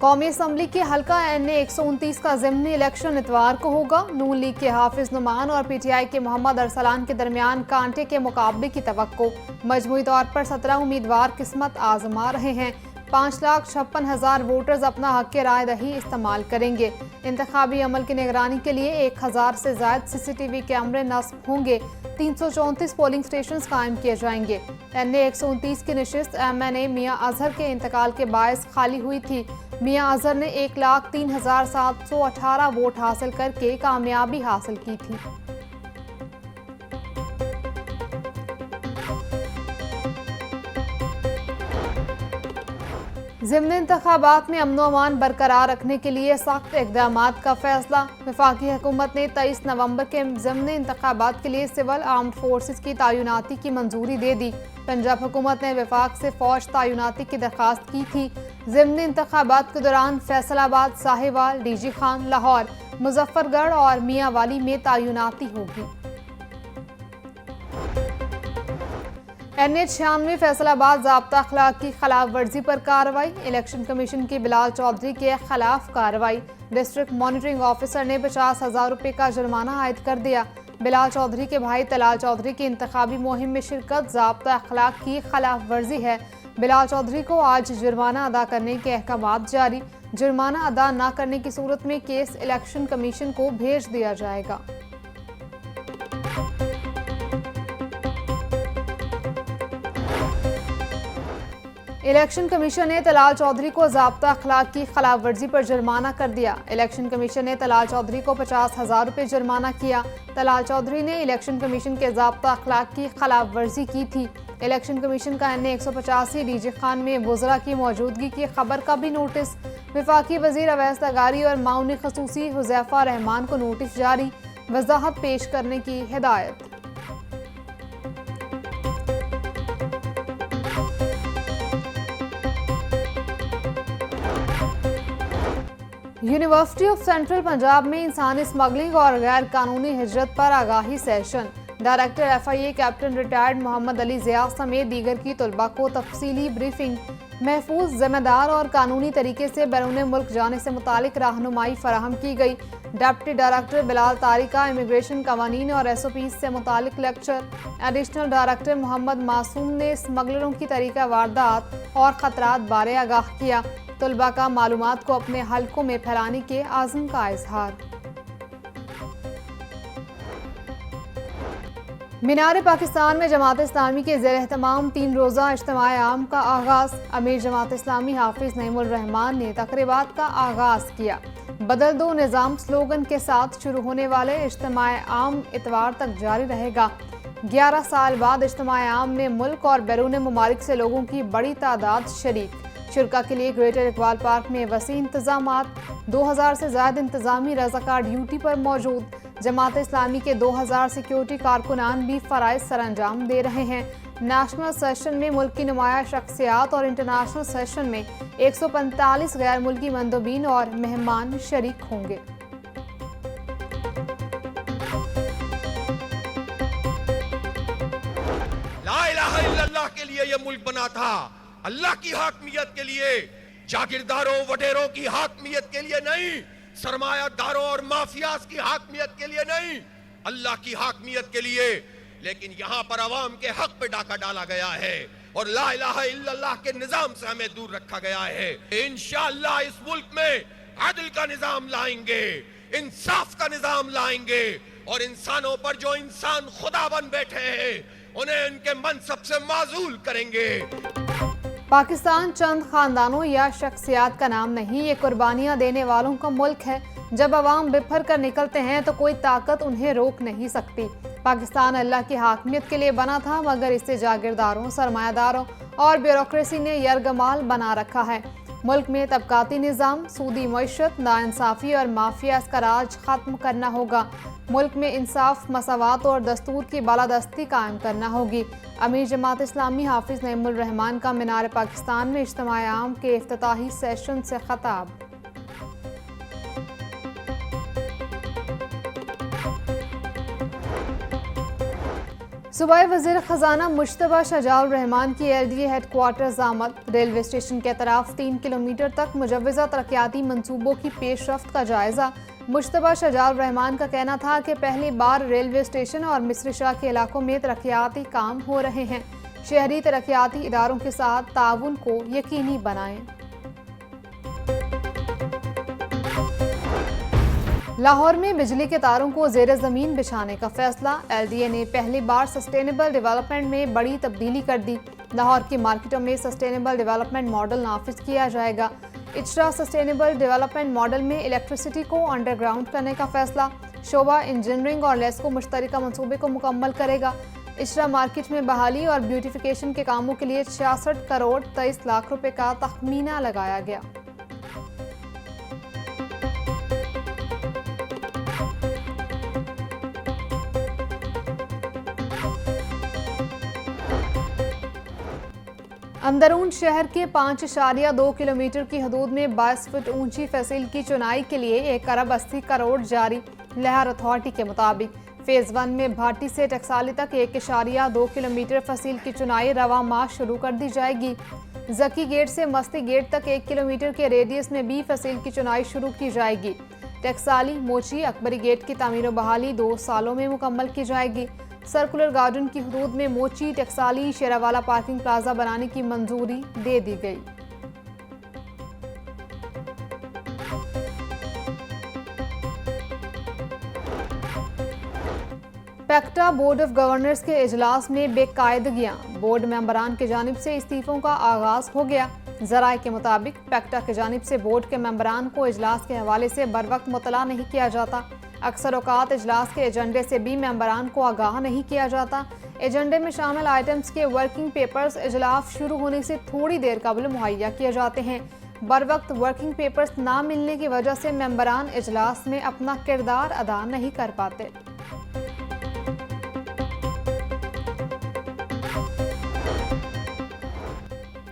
कौमी असम्बली के हल्का NA 129 का ज़िमनी इलेक्शन इतवार को होगा। नून लीग के हाफिज नुमान और PTI के मोहम्मद अरसलान के दरमियान कांटे के मुकाबले की तवक्को। मजमूई तौर पर 17 उम्मीदवार किस्मत आजमा रहे हैं। 5,56,000 वोटर्स अपना हक राय दही इस्तेमाल करेंगे। इंतखाबी अमल की निगरानी के लिए 1,000 से ज्यादा CCTV कैमरे नस्ब होंगे। 334 पोलिंग स्टेशन कायम किए जाएंगे। NA 129 की नशिस्त MNA मियाँ अजहर के इंतकाल के बायस खाली हुई थी। मियाँ अजहर ने 1,03,718 वोट हासिल करके कामयाबी हासिल की थी। ज़िमनी इंतखाबात में अमन अमान बरकरार रखने के लिए सख्त इक़दामात का फैसला। वफाकी हुकूमत ने 23 नवंबर के ज़िमनी इंतखाबात के लिए सिविल आर्म्ड फोर्सेस की तैनाती की मंजूरी दे दी। पंजाब हुकूमत ने वफाक से फौज तैनाती की दरख्वास्त की थी। ज़िमनी इंतखाबात के दौरान फैसलाबाद, साहिवाल, DG खान, लाहौर, मुजफ्फरगढ़ और मियांवाली में तैनाती होगी। NA 96 फैसलाबाद ज़ाब्ता अखलाक की खिलाफ वर्जी पर कार्रवाई। इलेक्शन कमीशन की बिलाल चौधरी के खिलाफ कार्रवाई। डिस्ट्रिक्ट मॉनिटरिंग ऑफिसर ने 50,000 रुपये का जुर्माना आयद कर दिया। बिलाल चौधरी के भाई तलाल चौधरी की इंतखाबी मुहिम में शिरकत ज़ाब्ता अखलाक की खिलाफ वर्जी है। बिलाल चौधरी को आज जुर्माना अदा करने के अहकामात जारी। जुर्माना अदा न करने की सूरत में केस इलेक्शन कमीशन को भेज दिया जाएगा। इलेक्शन कमीशन ने तलाल चौधरी को ज़ाब्ता अखलाक की खिलाफ वर्जी पर जुर्माना कर दिया। इलेक्शन कमीशन ने तलाल चौधरी को 50,000 रुपये जुर्माना किया। तलाल चौधरी ने इलेक्शन कमीशन के ज़ाब्ता अखलाक की खिलाफ वर्जी की थी। इलेक्शन कमीशन का NA 185 DG खान में वज़रा की मौजूदगी की खबर का भी नोटिस। वफाकी वज़ीर अवैस लगारी और माउन खसूसी हुज़ैफा रहमान को नोटिस जारी। वजाहत पेश करने की हिदायत। यूनिवर्सिटी ऑफ सेंट्रल पंजाब में इंसानी स्मगलिंग और गैर कानूनी हिजरत पर आगाही session. Director FIA captain retired Mohammad Ali Zia समेत दीगर की तलबा को तफसीली ब्रीफिंग। महफूज, जिम्मेदार और कानूनी तरीके से बैरून मुल्क जाने से मुतालिक रहनुमाई फराहम की गई। डिप्टी डायरेक्टर बिलाल तारिका इमिग्रेशन कवानीन और SOPs से मुतालिक लेक्चर। एडिशनल डायरेक्टर मोहम्मद मासूम ने स्मगलरों की तरीका वारदात और खतरात बारे आगाह किया। तलबा का मालूमात को अपने हलकों में फैलाने के आज़म का इजहार। मीनार पाकिस्तान में जमात इस्लामी के ज़ेर एहतमाम 3 रोज़ा इज्तिमाए आम का आगाज़। अमीर जमात इस्लामी हाफिज नईमुर रहमान ने तकरीबात का आगाज़ किया। बदल दो निज़ाम स्लोगन के साथ शुरू होने वाले इज्तिमाए आम इतवार तक जारी रहेगा। 11 साल बाद इज्तिमाए आम में मुल्क और बैरून ममालिक से लोगों की बड़ी तादाद शरीक। शिरका के लिए ग्रेटर इकबाल पार्क में वसी इंतजामात। 2000 से ज्यादा इंतजामी रज़ाकार ड्यूटी पर मौजूद। जमात इस्लामी के 2000 सिक्योरिटी कारकुनान भी फराइज सर अंजाम दे रहे हैं। नेशनल सेशन में मुल्क की नुमाया शख्सियात और इंटरनेशनल सेशन में 145 गैर मुल्की मंदोबीन और मेहमान शरीक होंगे। ला इलाहा इल्लल्लाह के लिए यह मुल्क बना था, अल्लाह की हाकमियत के लिए, जागीरदारों वडेरों की हाकमियत के लिए नहीं, सरमायादारों और माफियाज की हाकमियत के लिए नहीं, अल्लाह की हाकमियत के लिए। लेकिन यहां पर अवाम के हक पे डाका डाला गया है और ला इलाहा इल्लल्लाह के निजाम से हमें दूर रखा गया है। इंशाअल्लाह इस मुल्क में अदल का निजाम लाएंगे, इंसाफ का निजाम लाएंगे और इंसानों पर जो इंसान खुदा बन बैठे हैं उन्हें उनके मनसब से माजूल करेंगे। पाकिस्तान चंद खानदानों या शख्सियात का नाम नहीं, ये कुर्बानियां देने वालों का मुल्क है। जब अवाम बिफर कर निकलते हैं तो कोई ताकत उन्हें रोक नहीं सकती। पाकिस्तान अल्लाह की हाकमियत के लिए बना था, मगर इसे जागीरदारों, सरमायादारों और ब्यूरोक्रेसी ने यरगमाल बना रखा है। मुल्क में तबकाती निज़ाम, सूदी मईशत, नाइंसाफ़ी और माफिया का राज खत्म करना होगा। मुल्क में इंसाफ, मसावात और दस्तूर की बालादस्ती कायम करना होगी। अमीर जमात इस्लामी हाफिज नईमुर रहमान का मीनार पाकिस्तान में इज्तिमाए आम के इफ्तिताही सेशन से खिताब। सूबाई वज़ीर ख़जाना मुश्तबा शजाउर रहमान की LDA हेडक्वार्टर्स आमद। रेलवे स्टेशन के तरफ 3 किलोमीटर तक मुजव्वज़ा तरक्याती मंसूबों की पेशरफ्त का जायज़ा। मुश्तबा शजाउर रहमान का कहना था कि पहली बार रेलवे स्टेशन और मिस्र शाह के इलाकों में तरक्याती काम हो रहे हैं। शहरी तरक्याती इदारों के साथ ताउन को यकीनी बनाएं। लाहौर में बिजली के तारों को ज़ेर ज़मीन बिछाने का फैसला। LDA ने पहली बार सस्टेनेबल डेवलपमेंट में बड़ी तब्दीली कर दी। लाहौर की मार्केटों में सस्टेनेबल डेवलपमेंट मॉडल नाफिज किया जाएगा। इजरा सस्टेनेबल डेवलपमेंट मॉडल में इलेक्ट्रिसिटी को अंडरग्राउंड करने का फैसला। शोबा इंजीनियरिंग और लेस्को मुश्तरका मंसूबे को मुकम्मल करेगा। इजरा मार्केट में बहाली और ब्यूटिफिकेशन के कामों के लिए 66 करोड़ 23 लाख रुपए का तखमीना लगाया गया। अंदरून शहर के 5.2 किलोमीटर की हदूद में 22 फुट ऊंची फसील की चुनाई के लिए 1 अरब 80 करोड़ जारी। लहर अथॉरिटी के मुताबिक फेज़ 1 में भाटी से टकसाली तक 1.2 किलोमीटर फसील की चुनाई रवा माह शुरू कर दी जाएगी। जकी गेट से मस्ती गेट तक 1 किलोमीटर के रेडियस में भी फसील की चुनाई शुरू की जाएगी। टकसाली मोची अकबरी गेट की तामीर बहाली 2 सालों में मुकम्मल की जाएगी। सर्कुलर गार्डन की हदूद में मोची टकसाली शेरावाला पार्किंग प्लाजा बनाने की मंजूरी दे दी गई। पैक्टा बोर्ड ऑफ गवर्नर्स के इजलास में बेकायदगियां। बोर्ड मेंबरान की जानिब से इस्तीफों का आगाज हो गया। जराए के मुताबिक पैक्टा की जानिब से बोर्ड के मेंबरान को इजलास के हवाले से बर वक्त मुतला नहीं किया जाता। अक्सर औकात इजलास के एजेंडे से भी मेंबरान को आगाह नहीं किया जाता। एजेंडे में शामिल आइटम्स के वर्किंग पेपर्स इजलास शुरू होने से थोड़ी देर कबल मुहैया किए जाते हैं। बर वक्त वर्किंग पेपर्स ना मिलने की वजह से मेंबरान इजलास में अपना किरदार अदा नहीं कर पाते।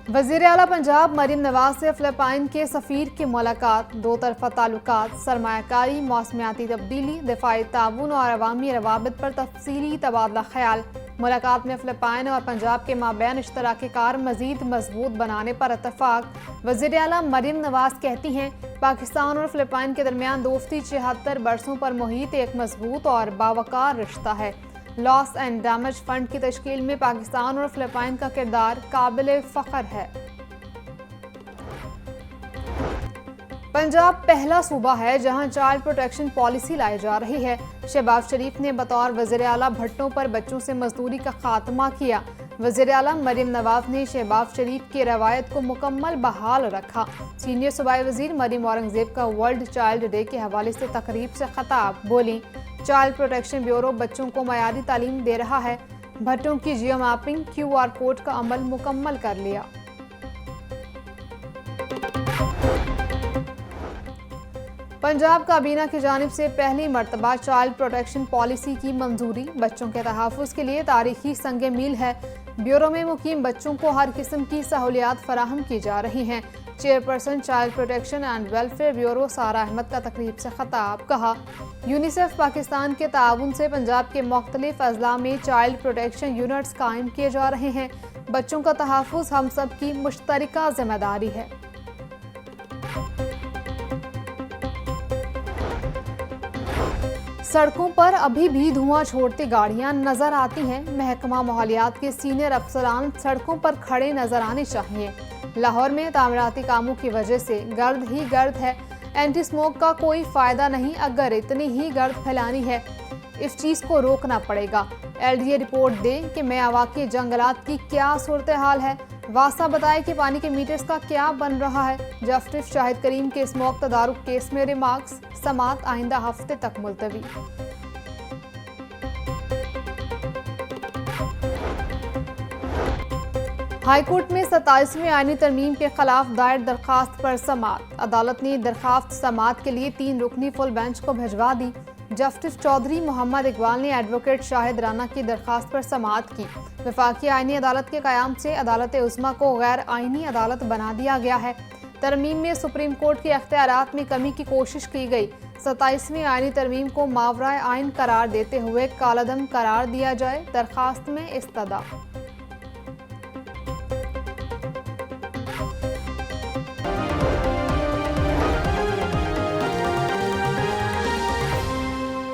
वज़ीर आला पंजाब मरीम नवाज से फिलिपाइन के सफ़ीर की मुलाकात। 2 तरफ़ा ताल्लुकात, सरमायाकारी, मौसमियाती तब्दीली, दिफाई ताउन और अवामी रवाबित पर तफसीली तबादला ख्याल। मुलाकात में फिलिपाइन और पंजाब के माबैन इश्तराकी कार मज़ीद मजबूत बनाने पर इत्तफाक। वज़ीर आला मरीम नवाज कहती हैं, पाकिस्तान और फिलिपाइन के दरमियान दोस्ती 76 बरसों पर मुहित एक मजबूत और बावकार रिश्ता है। लॉस एंड डैमेज फंड की तश्कील में पाकिस्तान और फिलिपाइन का किरदार काबिल फ़ख्र है। पंजाब पहला सूबा है जहां चाइल्ड प्रोटेक्शन पॉलिसी लाई जा रही है। शहबाज शरीफ ने बतौर वज़ीर आला भट्टों पर बच्चों से मजदूरी का खात्मा किया। वज़ीर आला मरीम नवाज ने शहबाज शरीफ की रवायत को मुकम्मल बहाल रखा। सीनियर सूबाई वज़ीर मरीम औरंगज़ेब का वर्ल्ड चाइल्ड डे के हवाले से तकरीब से खताब बोली, चाइल्ड प्रोटेक्शन ब्यूरो बच्चों को मयारी तालीम दे रहा है। भट्टों की जियो मैपिंग QR कोड का अमल मुकम्मल कर लिया। पंजाब काबीना की जानिब से पहली मरतबा चाइल्ड प्रोटेक्शन पॉलिसी की मंजूरी। बच्चों के तहफ़्फ़ुज़ के लिए तारीखी संग मील है। ब्यूरो में मुकीम बच्चों को हर किस्म की सहूलियात फराहम की जा रही हैं। Chairperson child protection and welfare bureau सारा अहमद का तकरीब से खताब कहा, यूनिसेफ पाकिस्तान के ताउन से पंजाब के मुख्तलिफ अजला में चाइल्ड प्रोटेक्शन यूनिट्स कायम किए जा रहे हैं। बच्चों का तहफ़्फ़ुज़ हम सब की मुश्तरका जिम्मेदारी है। सड़कों पर अभी भी धुआं छोड़ती गाड़ियां नजर आती हैं। महकमा माहौलियात के सीनियर अफसरान सड़कों पर खड़े नजर आने चाहिए। लाहौर में तामीराती कामों की वजह से गर्द ही गर्द है। एंटी स्मोक का कोई फायदा नहीं अगर इतनी ही गर्द फैलानी है। इस चीज़ को रोकना पड़ेगा। LDA रिपोर्ट दे कि मेवाकी जंगलात की क्या सूरत हाल है। वासा बताए कि पानी के मीटर्स का क्या बन रहा है। जस्टिस शाहिद करीम के स्मोक तदारुक केस में रिमार्क्स। समात आइंदा हफ्ते तक मुलतवी। हाईकोर्ट में 27वीं आईनी तरमीम के खिलाफ दायर दरखास्त पर समात। अदालत ने दरखास्त समात के लिए 3 रुकनी फुल बेंच को भिजवा दी। जस्टिस चौधरी मोहम्मद इकबाल ने एडवोकेट शाहिद राना की दरखास्त पर समात की। वफाकी आईनी अदालत के क़याम से अदालत उज़्मा को गैर आईनी अदालत बना दिया गया है। तरमीम में सुप्रीम कोर्ट के अख्तियारात में कमी की कोशिश की गई। 27वीं आईनी तरमीम को मावराए आइन करार देते हुए कालादम करार दिया जाए, दरखास्त में इस्तदा।